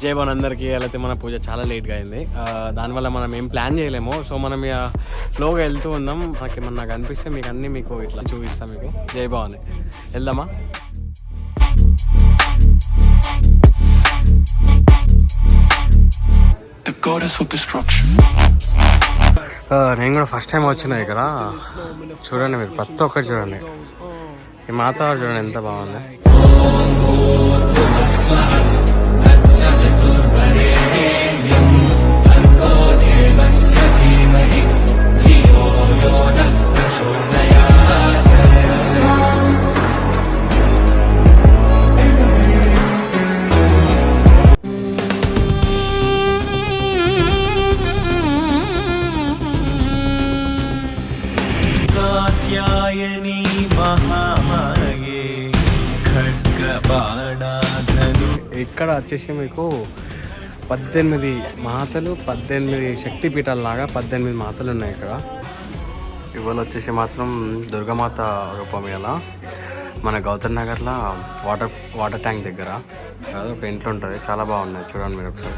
జై భవన్ అందరికీ. అయితే మన పూజ చాలా లేట్గా అయింది, దానివల్ల మనం ఏం ప్లాన్ చేయలేము. సో మనం ఇక ఫ్లోగా వెళ్తూ ఉన్నాం. నాకు అనిపిస్తే మీకు అన్నీ మీకు ఇట్లా చూపిస్తాం. మీకు జై భవన్ వెళ్దామా? నేను కూడా ఫస్ట్ టైం వచ్చిన ఇక్కడ. చూడండి మీరు ప్రతి ఒక్కటి చూడండి. ఈ మాత చూడండి ఎంత బాగుంది. ఇక్కడ వచ్చేసి మీకు 18 మాతలు, 18 శక్తిపీఠాల లాగా 18 మాతలు ఉన్నాయి ఇక్కడ. ఇవాళ వచ్చేసి మాత్రం దుర్గామాత రూపం. ఇలా మన గౌతమ్ నగర్లో వాటర్ ట్యాంక్ దగ్గర కాదు ఒక ఇంట్లో ఉంటుంది. చాలా బాగున్నాయి చూడండి మీరు ఒకసారి.